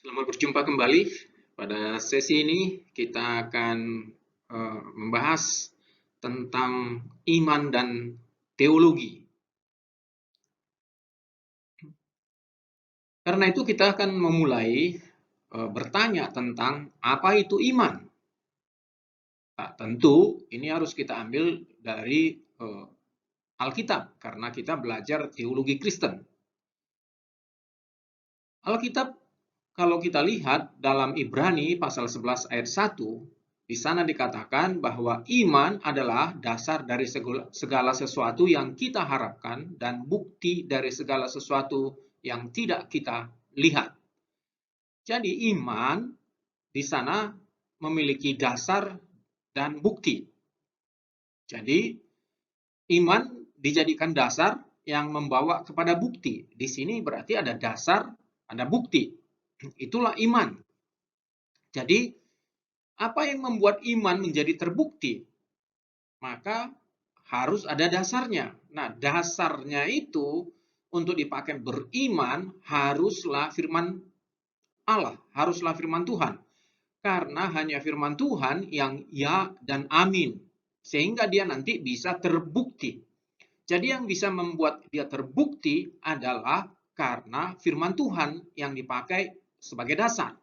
Selamat berjumpa kembali. Pada sesi ini kita akan membahas tentang iman dan teologi. Karena itu kita akan memulai bertanya tentang apa itu iman. Nah, tentu ini harus kita ambil dari Alkitab karena kita belajar teologi Kristen. Alkitab kalau kita lihat dalam Ibrani pasal 11 ayat 1, di sana dikatakan bahwa iman adalah dasar dari segala sesuatu yang kita harapkan dan bukti dari segala sesuatu yang tidak kita lihat. Jadi iman di sana memiliki dasar dan bukti. Jadi iman dijadikan dasar yang membawa kepada bukti. Di sini berarti ada dasar, ada bukti. Itulah iman. Jadi, apa yang membuat iman menjadi terbukti? Maka harus ada dasarnya. Nah, dasarnya itu untuk dipakai beriman haruslah firman Allah, haruslah firman Tuhan. Karena hanya firman Tuhan yang ya dan amin. Sehingga dia nanti bisa terbukti. Jadi yang bisa membuat dia terbukti adalah karena firman Tuhan yang dipakai sebagai dasar.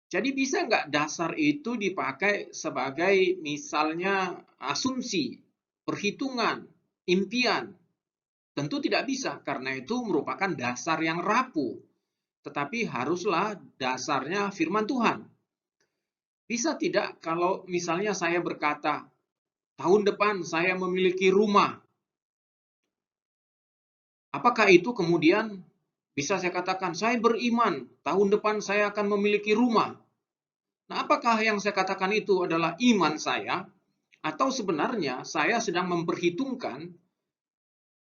Jadi bisa nggak dasar itu dipakai sebagai misalnya asumsi, perhitungan, impian? Tentu tidak bisa, karena itu merupakan dasar yang rapuh. Tetapi haruslah dasarnya firman Tuhan. Bisa tidak kalau misalnya saya berkata, tahun depan saya memiliki rumah. Apakah itu kemudian bisa saya katakan, saya beriman, tahun depan saya akan memiliki rumah. Nah, apakah yang saya katakan itu adalah iman saya? Atau sebenarnya saya sedang memperhitungkan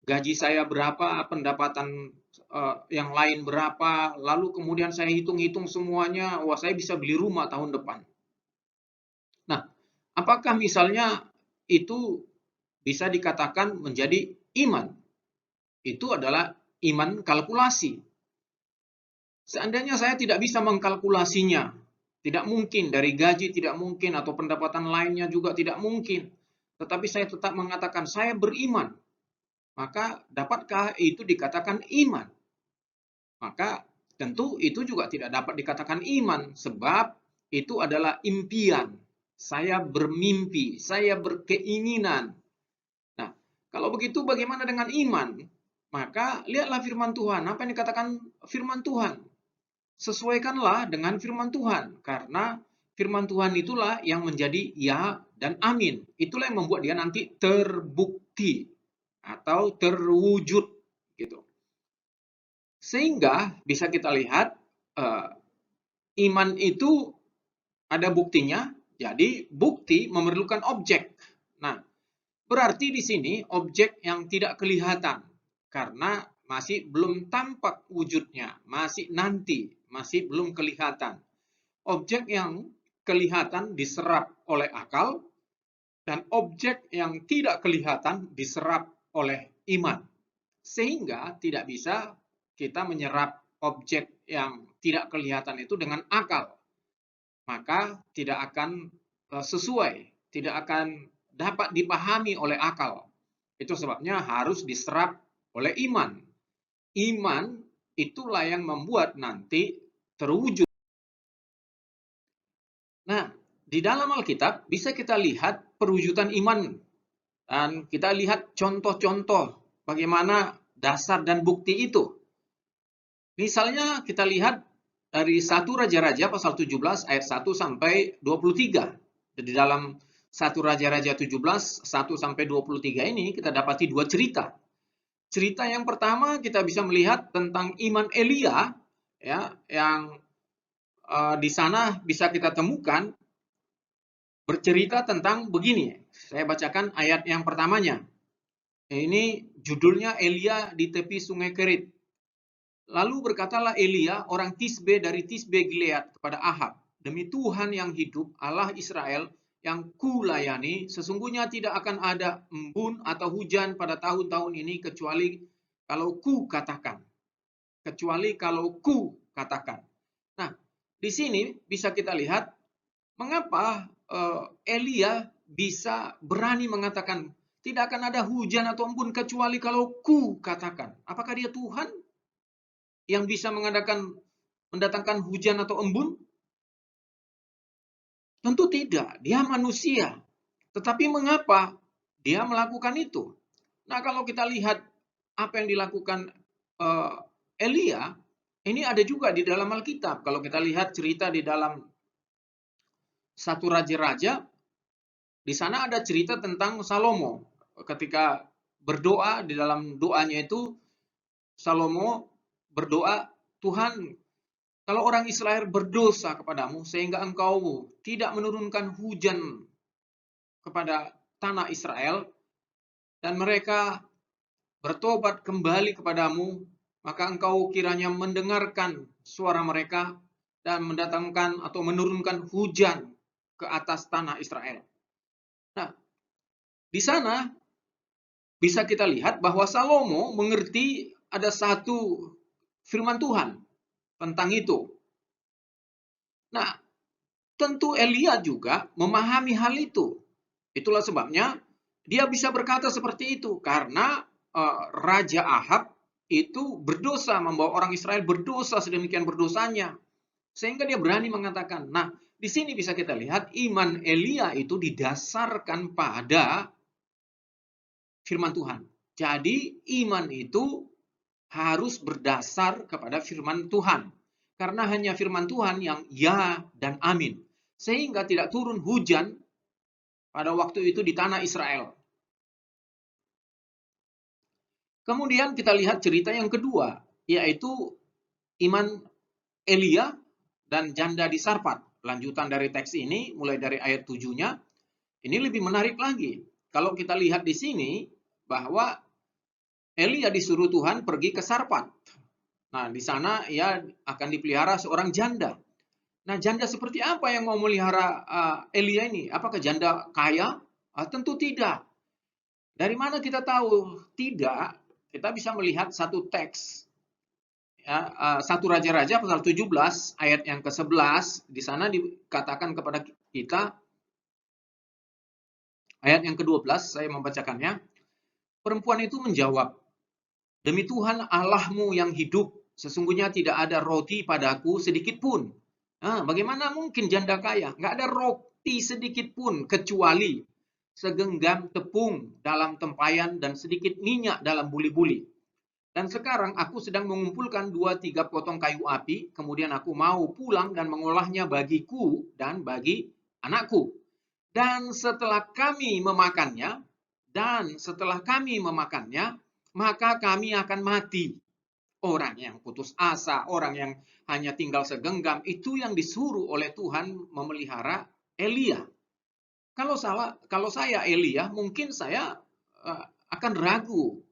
gaji saya berapa, pendapatan yang lain berapa, lalu kemudian saya hitung-hitung semuanya, wah saya bisa beli rumah tahun depan. Nah, apakah misalnya itu bisa dikatakan menjadi iman? Itu adalah iman kalkulasi. Seandainya saya tidak bisa mengkalkulasinya, tidak mungkin dari gaji, tidak mungkin, atau pendapatan lainnya juga tidak mungkin. Tetapi saya tetap mengatakan saya beriman. Maka dapatkah itu dikatakan iman? Maka tentu itu juga tidak dapat dikatakan iman. Sebab itu adalah impian. Saya bermimpi, saya berkeinginan. Nah, kalau begitu bagaimana dengan iman? Maka lihatlah firman Tuhan. Apa yang dikatakan firman Tuhan? Sesuaikanlah dengan firman Tuhan, karena firman Tuhan itulah yang menjadi ya dan amin. Itulah yang membuat dia nanti terbukti atau terwujud gitu. Sehingga bisa kita lihat iman itu ada buktinya. Jadi bukti memerlukan objek. Nah, berarti di sini objek yang tidak kelihatan karena masih belum tampak wujudnya, masih nanti, masih belum kelihatan. Objek yang kelihatan diserap oleh akal, dan objek yang tidak kelihatan diserap oleh iman. Sehingga tidak bisa kita menyerap objek yang tidak kelihatan itu dengan akal. Maka tidak akan sesuai, tidak akan dapat dipahami oleh akal. Itu sebabnya harus diserap oleh iman. Iman itulah yang membuat nanti terwujud. Nah, di dalam Alkitab bisa kita lihat perwujudan iman dan kita lihat contoh-contoh bagaimana dasar dan bukti itu. Misalnya kita lihat dari 1 Raja-Raja pasal 17 ayat 1 sampai 23. Jadi dalam 1 Raja-Raja 17 1 sampai 23 ini kita dapati dua cerita. Cerita yang pertama kita bisa melihat tentang iman Elia ya, yang di sana bisa kita temukan bercerita tentang begini. Saya bacakan ayat yang pertamanya. Ini judulnya Elia di tepi sungai Kerit. Lalu berkatalah Elia, orang Tisbe dari Tisbe Gilead kepada Ahab, demi Tuhan yang hidup, Allah Israel, yang kulayani, sesungguhnya tidak akan ada embun atau hujan pada tahun-tahun ini kecuali kalau ku katakan. Kecuali kalau ku katakan. Nah, di sini bisa kita lihat mengapa Elia bisa berani mengatakan tidak akan ada hujan atau embun kecuali kalau ku katakan. Apakah dia Tuhan yang bisa mendatangkan hujan atau embun? Tentu tidak, dia manusia. Tetapi mengapa dia melakukan itu? Nah, kalau kita lihat apa yang dilakukan Elia, ini ada juga di dalam Alkitab. Kalau kita lihat cerita di dalam satu raja-raja, di sana ada cerita tentang Salomo. Ketika berdoa, di dalam doanya itu Salomo berdoa, Tuhan, kalau orang Israel berdosa kepadamu sehingga engkau tidak menurunkan hujan kepada tanah Israel dan mereka bertobat kembali kepadamu, maka engkau kiranya mendengarkan suara mereka dan mendatangkan atau menurunkan hujan ke atas tanah Israel. Nah, di sana bisa kita lihat bahwa Salomo mengerti ada satu firman Tuhan tentang itu. Nah, tentu Elia juga memahami hal itu. Itulah sebabnya dia bisa berkata seperti itu karena Raja Ahab itu berdosa, membawa orang Israel berdosa sedemikian berdosanya. Sehingga dia berani mengatakan. Nah, di sini bisa kita lihat iman Elia itu didasarkan pada firman Tuhan. Jadi iman itu harus berdasar kepada firman Tuhan. Karena hanya firman Tuhan yang ya dan amin. Sehingga tidak turun hujan pada waktu itu di tanah Israel. Kemudian kita lihat cerita yang kedua, yaitu iman Elia dan janda di Sarfat. Lanjutan dari teks ini, mulai dari ayat 7-nya, ini lebih menarik lagi. Kalau kita lihat di sini, bahwa Elia disuruh Tuhan pergi ke Sarfat. Nah, di sana ia akan dipelihara seorang janda. Nah, janda seperti apa yang mau melihara Elia ini? Apakah janda kaya? Tentu tidak. Dari mana kita tahu? Tidak. Kita bisa melihat satu teks. Ya, 1 Raja-Raja pasal 17 ayat yang ke-11. Di sana dikatakan kepada kita, ayat yang ke-12, saya membacakannya. Perempuan itu menjawab, demi Tuhan Allahmu yang hidup, sesungguhnya tidak ada roti padaku sedikit pun. Nah, bagaimana mungkin janda kaya? Nggak ada roti sedikit pun, kecuali segenggam tepung dalam tempayan dan sedikit minyak dalam buli-buli. Dan sekarang aku sedang mengumpulkan 2-3 potong kayu api, kemudian aku mau pulang dan mengolahnya bagiku dan bagi anakku. Dan setelah kami memakannya, maka kami akan mati. Orang yang putus asa, orang yang hanya tinggal segenggam, itu yang disuruh oleh Tuhan memelihara Elia. Kalau saya Elia, mungkin saya akan ragu.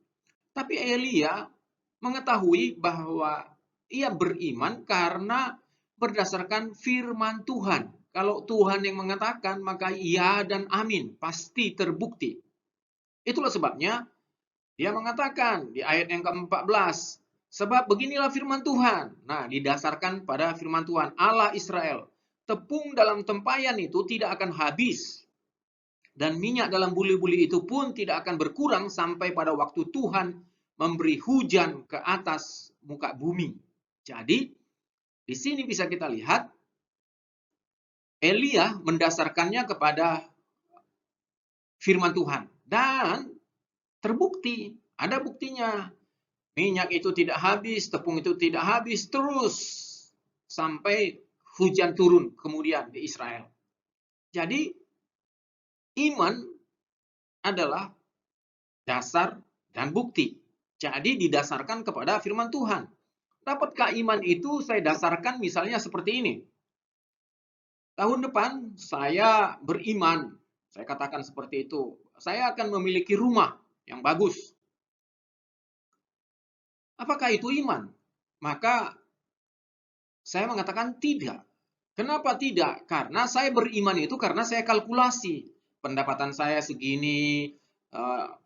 Tapi Elia mengetahui bahwa ia beriman karena berdasarkan firman Tuhan. Kalau Tuhan yang mengatakan, maka ya dan amin, pasti terbukti. Itulah sebabnya dia mengatakan di ayat yang ke-14, sebab beginilah firman Tuhan. Nah, didasarkan pada firman Tuhan, Allah Israel. Tepung dalam tempayan itu tidak akan habis. Dan minyak dalam buli-buli itu pun tidak akan berkurang sampai pada waktu Tuhan memberi hujan ke atas muka bumi. Jadi, di sini bisa kita lihat, Elia mendasarkannya kepada firman Tuhan. Dan terbukti, ada buktinya. Minyak itu tidak habis, tepung itu tidak habis, terus sampai hujan turun kemudian di Israel. Jadi, iman adalah dasar dan bukti. Jadi didasarkan kepada firman Tuhan. Dapatkah iman itu saya dasarkan misalnya seperti ini? Tahun depan saya beriman, saya katakan seperti itu. Saya akan memiliki rumah yang bagus. Apakah itu iman? Maka saya mengatakan tidak. Kenapa tidak? Karena saya beriman itu karena saya kalkulasi. Pendapatan saya segini,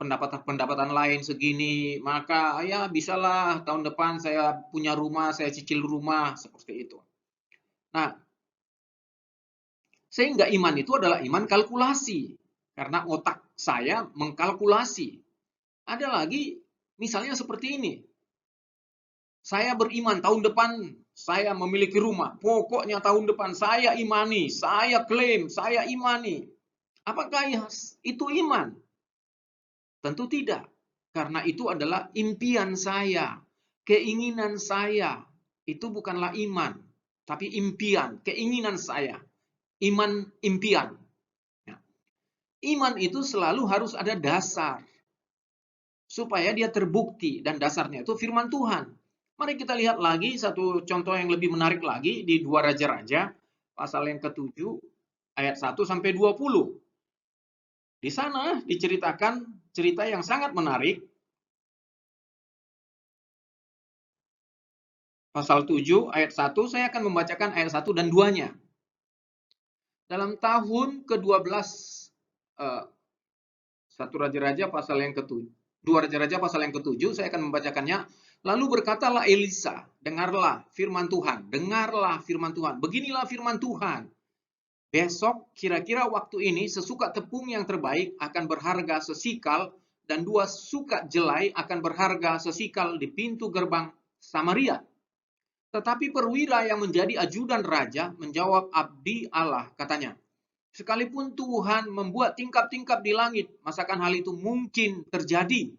pendapatan lain segini, maka ya bisalah tahun depan saya punya rumah, saya cicil rumah, seperti itu. Nah, Sehingga iman itu adalah iman kalkulasi. Karena otak saya mengkalkulasi. Ada lagi misalnya seperti ini. Saya beriman tahun depan saya memiliki rumah. Pokoknya tahun depan saya imani, saya klaim, saya imani. Apakah itu iman? Tentu tidak. Karena itu adalah impian saya, keinginan saya. Itu bukanlah iman, tapi impian, keinginan saya. Iman impian. Ya. Iman itu selalu harus ada dasar. Supaya dia terbukti. Dan dasarnya itu firman Tuhan. Mari kita lihat lagi satu contoh yang lebih menarik lagi di 2 Raja-Raja. Pasal yang ke-7 ayat 1 sampai 20. Di sana diceritakan cerita yang sangat menarik. Pasal 7 ayat 1, saya akan membacakan ayat 1 dan 2-nya. Dalam tahun ke-12, 1 Raja-Raja pasal yang ke-7, 2 Raja-Raja pasal yang ke-7, saya akan membacakannya. Lalu berkatalah Elisa, dengarlah firman Tuhan, dengarlah firman Tuhan. Beginilah firman Tuhan. Besok kira-kira waktu ini sesuka tepung yang terbaik akan berharga sesikal dan 2 sukat jelai akan berharga sesikal di pintu gerbang Samaria. Tetapi perwira yang menjadi ajudan raja menjawab, abdi Allah, katanya, sekalipun Tuhan membuat tingkap-tingkap di langit, masakan hal itu mungkin terjadi?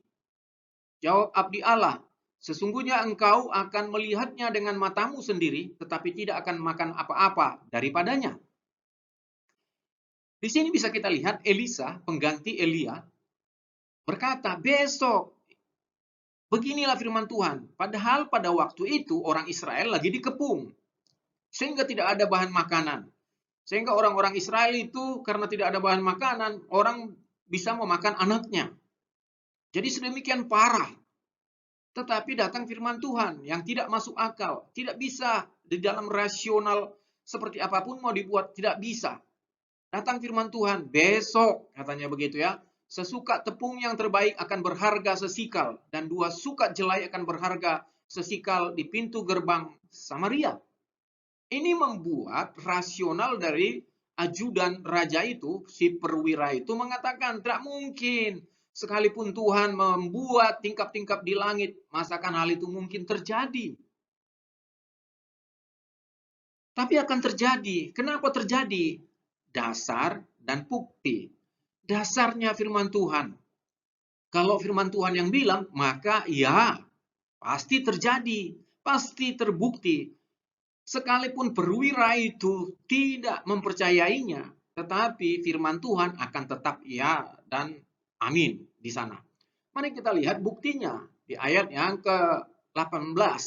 Jawab abdi Allah, sesungguhnya engkau akan melihatnya dengan matamu sendiri, tetapi tidak akan makan apa-apa daripadanya. Di sini bisa kita lihat Elisa, pengganti Elia, berkata, besok, beginilah firman Tuhan. Padahal pada waktu itu orang Israel lagi dikepung. Sehingga tidak ada bahan makanan. Sehingga orang-orang Israel itu karena tidak ada bahan makanan, orang bisa memakan anaknya. Jadi sedemikian parah. Tetapi datang firman Tuhan yang tidak masuk akal. Tidak bisa di dalam rasional seperti apapun mau dibuat, tidak bisa. Datang firman Tuhan, besok katanya begitu ya. Sesukat tepung yang terbaik akan berharga sesikal. Dan 2 sukat jelai akan berharga sesikal di pintu gerbang Samaria. Ini membuat rasional dari ajudan raja itu, si perwira itu mengatakan, tidak mungkin. Sekalipun Tuhan membuat tingkap-tingkap di langit, masakan hal itu mungkin terjadi. Tapi akan terjadi. Kenapa terjadi? Dasar dan bukti. Dasarnya firman Tuhan. Kalau firman Tuhan yang bilang, maka ya, pasti terjadi. Pasti terbukti. Sekalipun perwira itu tidak mempercayainya, tetapi firman Tuhan akan tetap ya dan amin di sana. Mari kita lihat buktinya di ayat yang ke-18.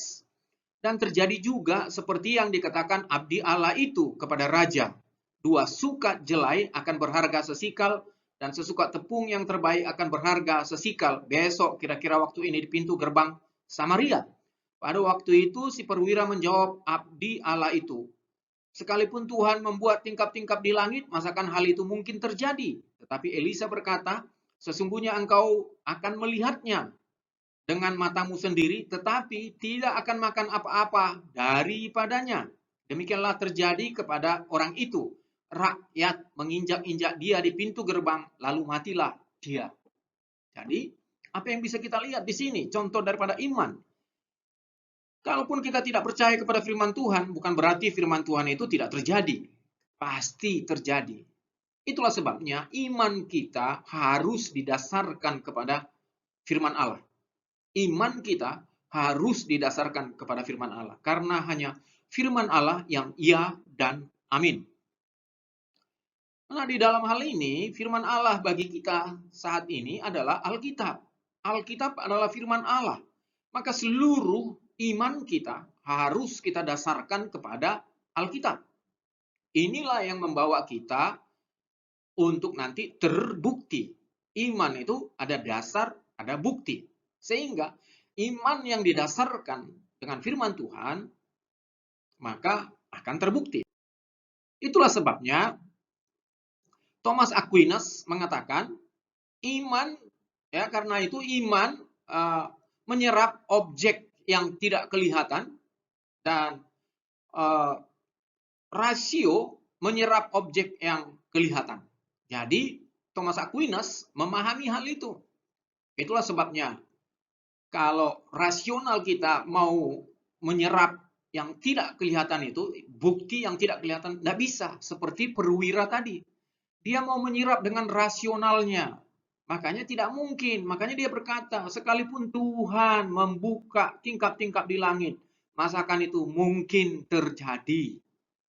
Dan terjadi juga seperti yang dikatakan abdi Allah itu kepada raja. 2 sukat jelai akan berharga sesikal dan sesukat tepung yang terbaik akan berharga sesikal. Besok kira-kira waktu ini di pintu gerbang Samaria. Pada waktu itu si perwira menjawab abdi Allah itu, sekalipun Tuhan membuat tingkap-tingkap di langit, masakan hal itu mungkin terjadi. Tetapi Elisa berkata, sesungguhnya engkau akan melihatnya dengan matamu sendiri, tetapi tidak akan makan apa-apa daripadanya. Demikianlah terjadi kepada orang itu. Rakyat menginjak-injak dia di pintu gerbang, lalu matilah dia. Jadi, apa yang bisa kita lihat di sini? Contoh daripada iman. Kalaupun kita tidak percaya kepada firman Tuhan, bukan berarti firman Tuhan itu tidak terjadi. Pasti terjadi. Itulah sebabnya iman kita harus didasarkan kepada firman Allah. Iman kita harus didasarkan kepada firman Allah. Karena hanya firman Allah yang ya dan amin. Nah, di dalam hal ini, firman Allah bagi kita saat ini adalah Alkitab. Alkitab adalah firman Allah. Maka seluruh iman kita harus kita dasarkan kepada Alkitab. Inilah yang membawa kita untuk nanti terbukti. Iman itu ada dasar, ada bukti. Sehingga iman yang didasarkan dengan firman Tuhan, maka akan terbukti. Itulah sebabnya Thomas Aquinas mengatakan, iman, ya karena itu iman menyerap objek yang tidak kelihatan dan rasio menyerap objek yang kelihatan. Jadi Thomas Aquinas memahami hal itu. Itulah sebabnya kalau rasional kita mau menyerap yang tidak kelihatan itu, bukti yang tidak kelihatan, tidak bisa. Seperti perwira tadi. Dia mau menyerap dengan rasionalnya. Makanya tidak mungkin. Makanya dia berkata, sekalipun Tuhan membuka tingkap-tingkap di langit, masakan itu mungkin terjadi.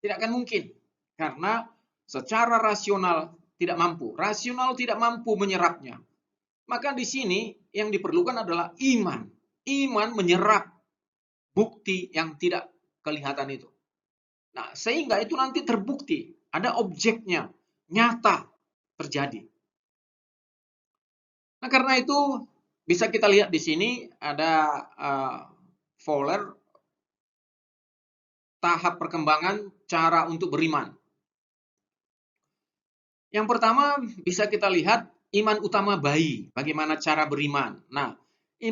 Tidak akan mungkin. Karena secara rasional tidak mampu. Rasional tidak mampu menyerapnya. Maka di sini yang diperlukan adalah iman. Iman menyerap bukti yang tidak kelihatan itu. Nah, sehingga itu nanti terbukti. Ada objeknya. Nyata terjadi. Nah, karena itu bisa kita lihat di sini ada Fowler, tahap perkembangan cara untuk beriman. Yang pertama bisa kita lihat iman utama bayi, bagaimana cara beriman. Nah,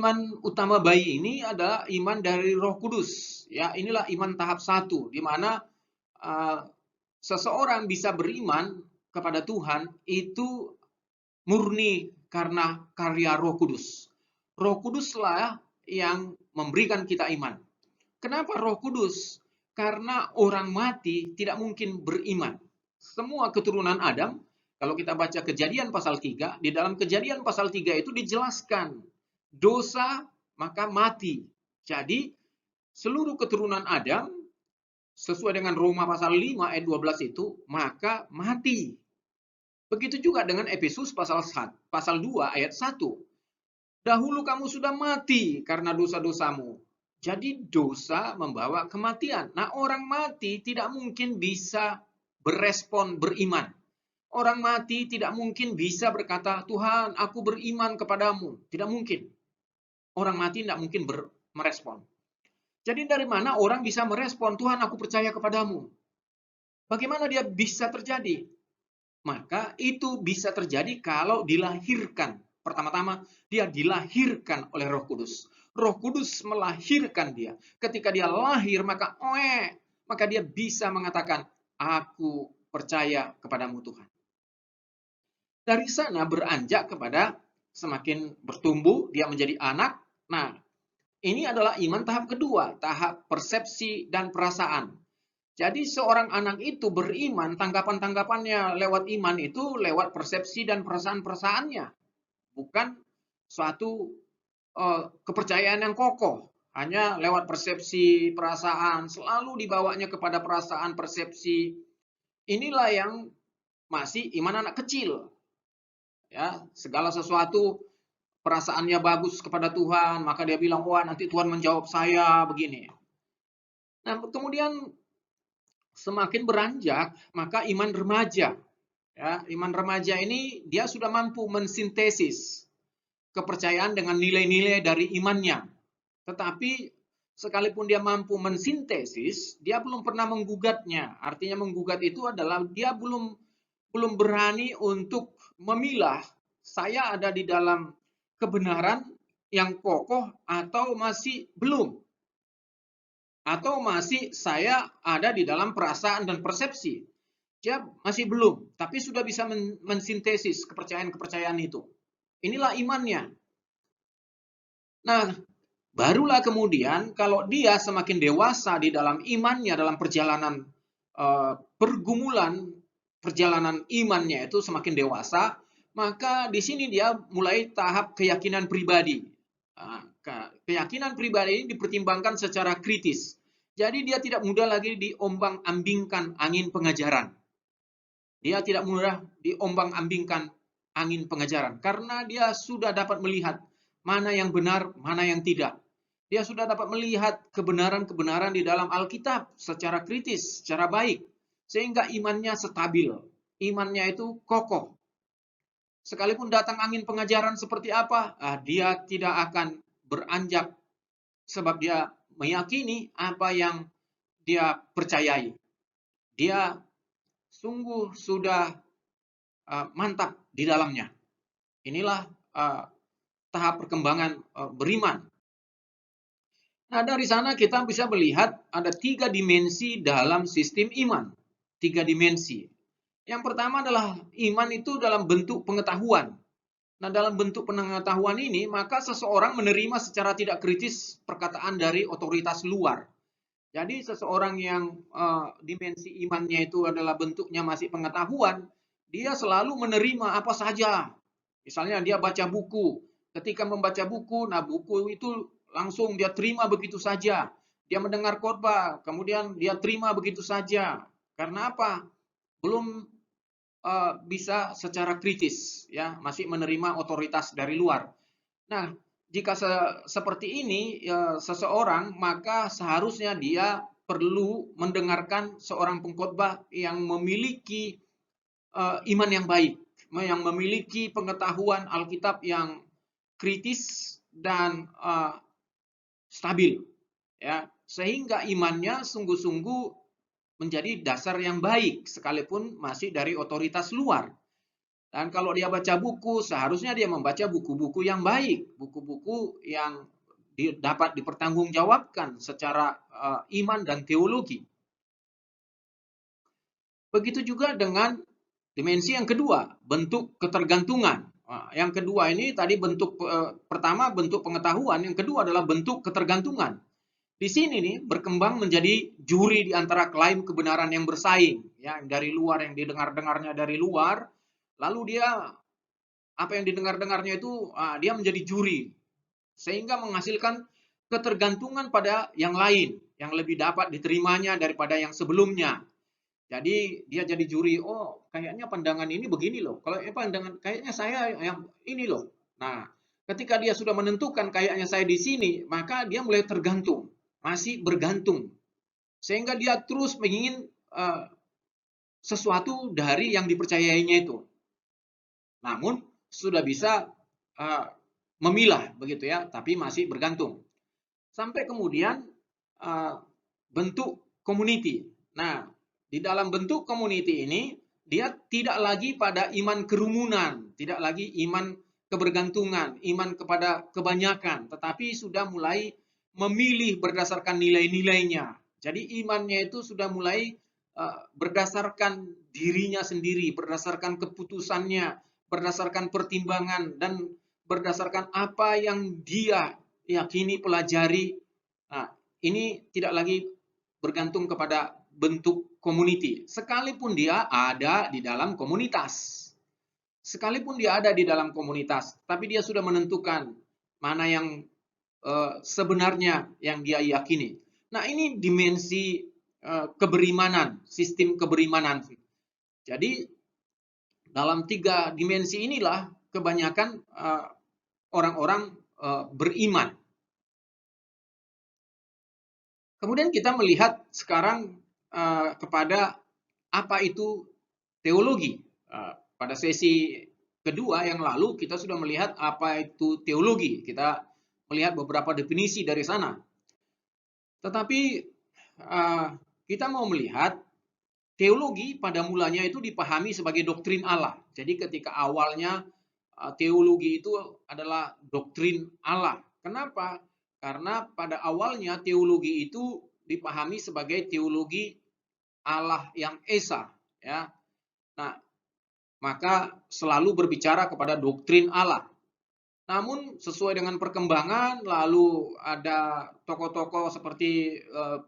iman utama bayi ini adalah iman dari Roh Kudus. Ya, inilah iman tahap 1, di mana seseorang bisa beriman kepada Tuhan itu murni karena karya Roh Kudus. Roh Kuduslah yang memberikan kita iman. Kenapa Roh Kudus? Karena orang mati tidak mungkin beriman. Semua keturunan Adam, kalau kita baca Kejadian pasal 3, di dalam Kejadian pasal 3 itu dijelaskan dosa maka mati. Jadi seluruh keturunan Adam sesuai dengan Roma pasal 5 ayat 12 itu maka mati. Begitu juga dengan Efesus pasal 2 ayat 1. Dahulu kamu sudah mati karena dosa-dosamu. Jadi dosa membawa kematian. Nah, orang mati tidak mungkin bisa berespon beriman. Orang mati tidak mungkin bisa berkata, Tuhan, aku beriman kepadamu. Tidak mungkin. Orang mati tidak mungkin merespon. Jadi dari mana orang bisa merespon, Tuhan, aku percaya kepadamu. Bagaimana dia bisa terjadi? Maka itu bisa terjadi kalau dilahirkan. Pertama-tama, dia dilahirkan oleh Roh Kudus. Roh Kudus melahirkan dia. Ketika dia lahir, maka dia bisa mengatakan, aku percaya kepadamu Tuhan. Dari sana beranjak kepada semakin bertumbuh, dia menjadi anak. Nah, ini adalah iman tahap kedua, tahap persepsi dan perasaan. Jadi seorang anak itu beriman, tanggapan-tanggapannya lewat iman itu lewat persepsi dan perasaan-perasaannya. Bukan suatu kepercayaan yang kokoh. Hanya lewat persepsi, perasaan, selalu dibawanya kepada perasaan, persepsi. Inilah yang masih iman anak kecil. Ya, segala sesuatu perasaannya bagus kepada Tuhan, maka dia bilang, wah nanti Tuhan menjawab saya begini. Nah, kemudian semakin beranjak, maka iman remaja. Ya, iman remaja ini dia sudah mampu mensintesis kepercayaan dengan nilai-nilai dari imannya. Tetapi sekalipun dia mampu mensintesis, dia belum pernah menggugatnya. Artinya menggugat itu adalah dia belum berani untuk memilah, saya ada di dalam kebenaran yang kokoh atau masih belum. Atau masih saya ada di dalam perasaan dan persepsi. Dia masih belum, tapi sudah bisa mensintesis kepercayaan-kepercayaan itu. Inilah imannya. Nah, barulah kemudian kalau dia semakin dewasa di dalam imannya, dalam perjalanan pergumulan, perjalanan imannya itu semakin dewasa, maka di sini dia mulai tahap keyakinan pribadi. Keyakinan pribadi ini dipertimbangkan secara kritis. Jadi dia tidak mudah lagi diombang-ambingkan angin pengajaran. Dia tidak mudah diombang-ambingkan angin pengajaran. Karena dia sudah dapat melihat mana yang benar, mana yang tidak. Dia sudah dapat melihat kebenaran-kebenaran di dalam Alkitab secara kritis, secara baik. Sehingga imannya stabil. Imannya itu kokoh. Sekalipun datang angin pengajaran seperti apa, dia tidak akan beranjak. Sebab dia meyakini apa yang dia percayai. Dia sungguh sudah mantap di dalamnya. Inilah tahap perkembangan beriman. Nah, dari sana kita bisa melihat ada 3 dimensi dalam sistem iman. tiga dimensi. Yang pertama adalah iman itu dalam bentuk pengetahuan. Nah, dalam bentuk pengetahuan ini, maka seseorang menerima secara tidak kritis perkataan dari otoritas luar. Jadi seseorang yang dimensi imannya itu adalah bentuknya masih pengetahuan, dia selalu menerima apa saja. Misalnya dia baca buku, ketika membaca buku, nah buku itu langsung dia terima begitu saja. Dia mendengar khotbah, kemudian dia terima begitu saja. Karena apa? Belum bisa secara kritis, ya, masih menerima otoritas dari luar. Nah, jika seperti ini seseorang, maka seharusnya dia perlu mendengarkan seorang pengkhotbah yang memiliki iman yang baik, yang memiliki pengetahuan Alkitab yang kritis dan stabil, ya, sehingga imannya sungguh-sungguh menjadi dasar yang baik sekalipun masih dari otoritas luar. Dan kalau dia baca buku, seharusnya dia membaca buku-buku yang baik, buku-buku yang dapat dipertanggungjawabkan secara iman dan teologi. Begitu juga dengan dimensi yang kedua, bentuk ketergantungan. Yang kedua ini tadi bentuk pertama bentuk pengetahuan, yang kedua adalah bentuk ketergantungan. Di sini nih berkembang menjadi juri di antara klaim kebenaran yang bersaing, ya, dari luar, yang didengar-dengarnya dari luar, lalu dia apa yang didengar-dengarnya itu dia menjadi juri, sehingga menghasilkan ketergantungan pada yang lain yang lebih dapat diterimanya daripada yang sebelumnya. Jadi dia jadi juri, oh kayaknya pandangan ini begini loh, kalau pandangan kayaknya saya yang ini loh. Nah, ketika dia sudah menentukan kayaknya saya di sini, maka dia mulai tergantung, masih bergantung, sehingga dia terus ingin sesuatu dari yang dipercayainya itu. Namun sudah bisa memilah begitu ya, tapi masih bergantung. Sampai kemudian bentuk community. Nah, di dalam bentuk community ini dia tidak lagi pada iman kerumunan, tidak lagi iman kebergantungan, iman kepada kebanyakan, tetapi sudah mulai memilih berdasarkan nilai-nilainya. Jadi imannya itu sudah mulai berdasarkan dirinya sendiri, berdasarkan keputusannya, berdasarkan pertimbangan, dan berdasarkan apa yang dia yakini, pelajari. Nah, ini tidak lagi bergantung kepada bentuk community, sekalipun dia ada di dalam komunitas. Sekalipun dia ada di dalam komunitas, tapi dia sudah menentukan mana yang sebenarnya yang dia yakini. Nah, ini dimensi keberimanan, sistem keberimanan. Jadi, dalam tiga dimensi inilah kebanyakan orang-orang beriman. Kemudian kita melihat sekarang kepada apa itu teologi. Pada sesi kedua yang lalu kita sudah melihat apa itu teologi. Kita melihat beberapa definisi dari sana. Tetapi kita mau melihat teologi pada mulanya itu dipahami sebagai doktrin Allah. Jadi ketika awalnya teologi itu adalah doktrin Allah. Kenapa? Karena pada awalnya teologi itu dipahami sebagai teologi Allah yang esa, ya. Nah, maka selalu berbicara kepada doktrin Allah. Namun sesuai dengan perkembangan, lalu ada tokoh-tokoh seperti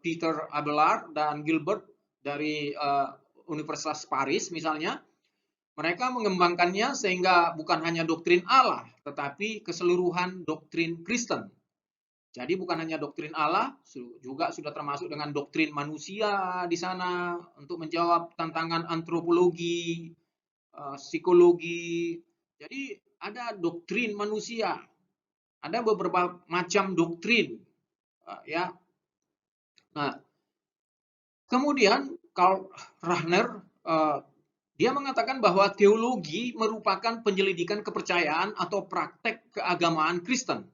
Peter Abelard dan Gilbert dari Universitas Paris misalnya, mereka mengembangkannya sehingga bukan hanya doktrin Allah, tetapi keseluruhan doktrin Kristen. Jadi bukan hanya doktrin Allah, juga sudah termasuk dengan doktrin manusia di sana untuk menjawab tantangan antropologi, psikologi. Jadi ada doktrin manusia, ada beberapa macam doktrin, ya. Nah, kemudian Karl Rahner dia mengatakan bahwa teologi merupakan penyelidikan kepercayaan atau praktek keagamaan Kristen.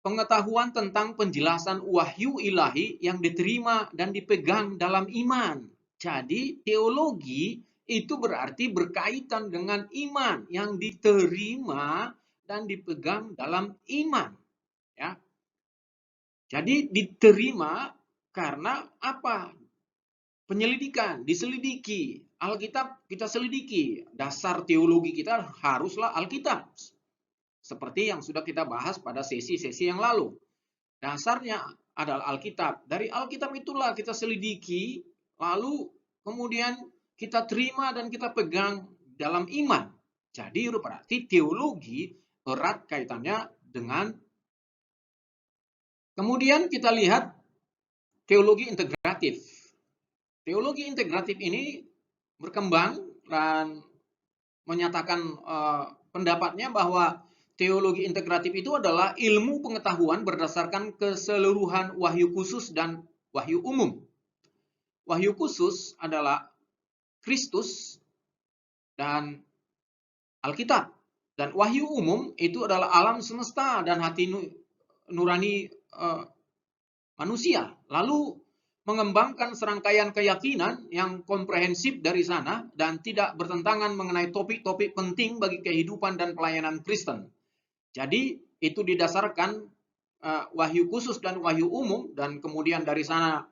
Pengetahuan tentang penjelasan wahyu ilahi yang diterima dan dipegang dalam iman. Jadi teologi itu berarti berkaitan dengan iman yang diterima dan dipegang dalam iman. Ya. Jadi diterima karena apa? penyelidikan, diselidiki. Alkitab kita selidiki. Dasar teologi kita haruslah Alkitab. Seperti yang sudah kita bahas pada sesi-sesi yang lalu. Dasarnya adalah Alkitab. Dari Alkitab itulah kita selidiki, lalu kemudian kita terima dan kita pegang dalam iman. Jadi berarti teologi erat kaitannya dengan. Kemudian kita lihat teologi integratif. Teologi integratif ini berkembang dan menyatakan pendapatnya bahwa teologi integratif itu adalah ilmu pengetahuan berdasarkan keseluruhan wahyu khusus dan wahyu umum. Wahyu khusus adalah Kristus dan Alkitab. Dan wahyu umum itu adalah alam semesta dan hati nurani manusia. Lalu mengembangkan serangkaian keyakinan yang komprehensif dari sana dan tidak bertentangan mengenai topik-topik penting bagi kehidupan dan pelayanan Kristen. Jadi itu didasarkan wahyu khusus dan wahyu umum, dan kemudian dari sana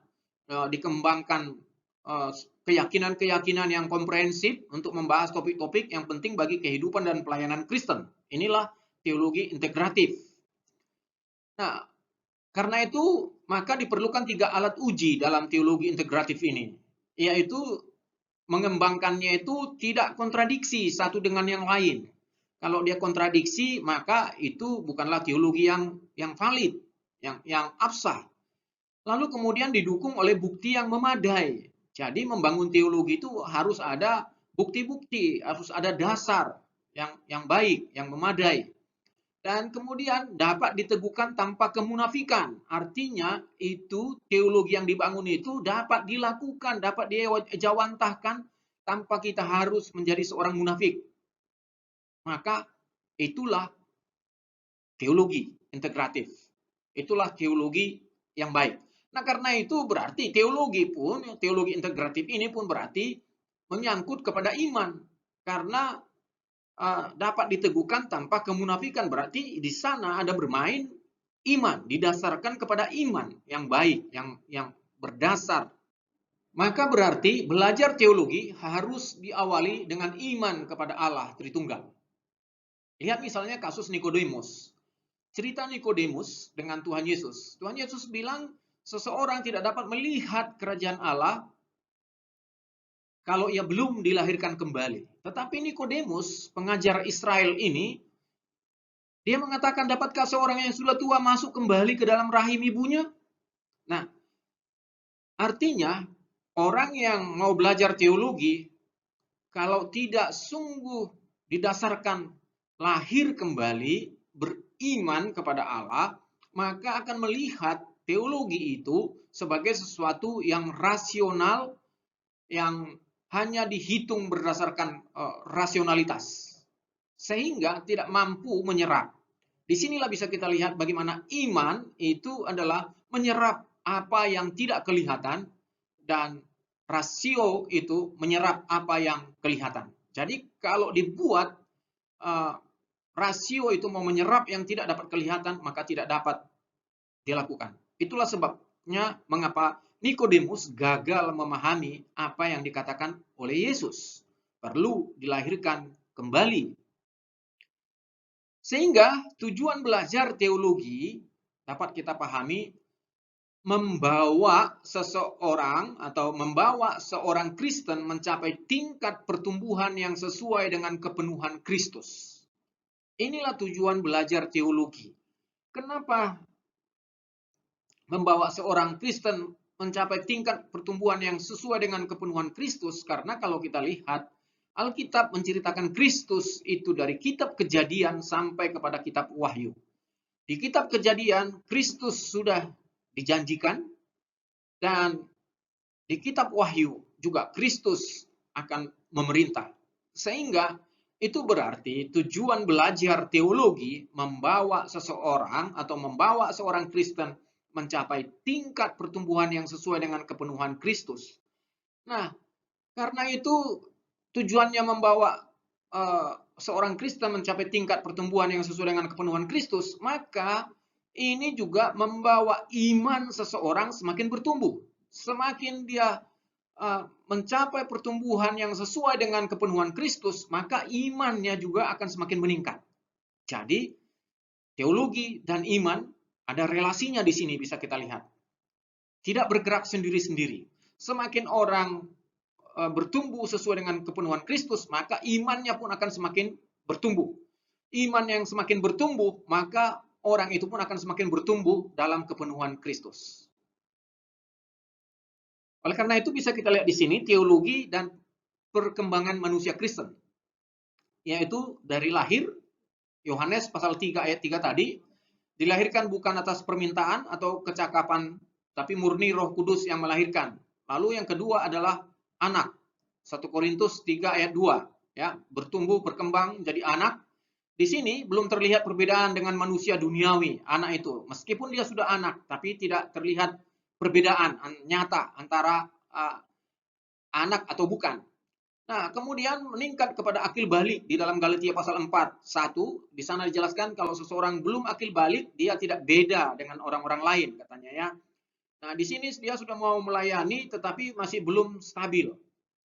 dikembangkan keyakinan-keyakinan yang komprehensif untuk membahas topik-topik yang penting bagi kehidupan dan pelayanan Kristen. Inilah teologi integratif. Nah, karena itu maka diperlukan 3 alat uji dalam teologi integratif ini, yaitu mengembangkannya itu tidak kontradiksi satu dengan yang lain. Kalau dia kontradiksi, maka itu bukanlah teologi yang valid, yang absah. Lalu kemudian didukung oleh bukti yang memadai. Jadi membangun teologi itu harus ada bukti-bukti, harus ada dasar yang baik, yang memadai. Dan kemudian dapat diteguhkan tanpa kemunafikan. Artinya itu teologi yang dibangun itu dapat dilakukan, dapat dijawantahkan tanpa kita harus menjadi seorang munafik. Maka itulah teologi integratif. Itulah teologi yang baik. Nah, karena itu berarti teologi integratif ini pun berarti menyangkut kepada iman. Karena dapat diteguhkan tanpa kemunafikan, berarti di sana ada bermain iman, didasarkan kepada iman yang baik, yang berdasar. Maka berarti belajar teologi harus diawali dengan iman kepada Allah Tritunggal. Lihat misalnya kasus Nikodemus. Cerita Nikodemus dengan Tuhan Yesus. Tuhan Yesus bilang seseorang tidak dapat melihat kerajaan Allah kalau ia belum dilahirkan kembali. Tetapi Nikodemus, pengajar Israel ini, dia mengatakan, dapatkah seorang yang sudah tua masuk kembali ke dalam rahim ibunya? Nah, artinya orang yang mau belajar teologi, kalau tidak sungguh didasarkan lahir kembali, beriman kepada Allah, maka akan melihat teologi itu sebagai sesuatu yang rasional, yang hanya dihitung berdasarkan rasionalitas, sehingga tidak mampu menyerap. Disinilah bisa kita lihat bagaimana iman itu adalah menyerap apa yang tidak kelihatan, dan rasio itu menyerap apa yang kelihatan. Jadi kalau dibuat rasio itu mau menyerap yang tidak dapat kelihatan, maka tidak dapat dilakukan. Itulah sebabnya mengapa Nikodemus gagal memahami apa yang dikatakan oleh Yesus. Perlu dilahirkan kembali. Sehingga tujuan belajar teologi dapat kita pahami membawa seseorang atau membawa seorang Kristen mencapai tingkat pertumbuhan yang sesuai dengan kepenuhan Kristus. Inilah tujuan belajar teologi. Kenapa membawa seorang Kristen mencapai tingkat pertumbuhan yang sesuai dengan kepenuhan Kristus? Karena kalau kita lihat, Alkitab menceritakan Kristus itu dari kitab Kejadian sampai kepada kitab Wahyu. Di kitab Kejadian, Kristus sudah dijanjikan, dan di kitab Wahyu juga Kristus akan memerintah. Sehingga itu berarti tujuan belajar teologi membawa seseorang atau membawa seorang Kristen mencapai tingkat pertumbuhan yang sesuai dengan kepenuhan Kristus. Nah, karena itu tujuannya membawa seorang Kristen mencapai tingkat pertumbuhan yang sesuai dengan kepenuhan Kristus, maka ini juga membawa iman seseorang semakin bertumbuh. Semakin dia mencapai pertumbuhan yang sesuai dengan kepenuhan Kristus, maka imannya juga akan semakin meningkat. Jadi, teologi dan iman ada relasinya di sini bisa kita lihat. Tidak bergerak sendiri-sendiri. Semakin orang bertumbuh sesuai dengan kepenuhan Kristus, maka imannya pun akan semakin bertumbuh. Iman yang semakin bertumbuh, maka orang itu pun akan semakin bertumbuh dalam kepenuhan Kristus. Oleh karena itu bisa kita lihat di sini teologi dan perkembangan manusia Kristen. Yaitu dari lahir, Yohanes pasal 3 ayat 3 tadi, dilahirkan bukan atas permintaan atau kecakapan, tapi murni Roh Kudus yang melahirkan. Lalu yang kedua adalah anak. 1 Korintus 3 ayat 2, ya, bertumbuh berkembang menjadi anak. Di sini belum terlihat perbedaan dengan manusia duniawi, anak itu. Meskipun dia sudah anak, tapi tidak terlihat perbedaan nyata antara anak atau bukan. Nah, kemudian meningkat kepada akil balik di dalam Galatia pasal 4, 1. Di sana dijelaskan kalau seseorang belum akil balik, dia tidak beda dengan orang-orang lain, katanya ya. Nah, di sini dia sudah mau melayani, tetapi masih belum stabil.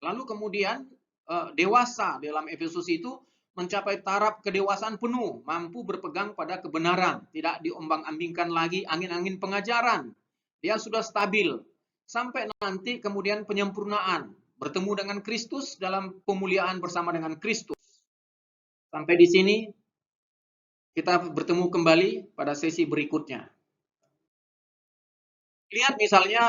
Lalu kemudian dewasa dalam Efesus itu mencapai taraf kedewasaan penuh, mampu berpegang pada kebenaran, tidak diombang-ambingkan lagi angin-angin pengajaran. Dia sudah stabil. Sampai nanti kemudian penyempurnaan, bertemu dengan Kristus dalam pemuliaan bersama dengan Kristus. Sampai di sini kita bertemu kembali pada sesi berikutnya. Lihat misalnya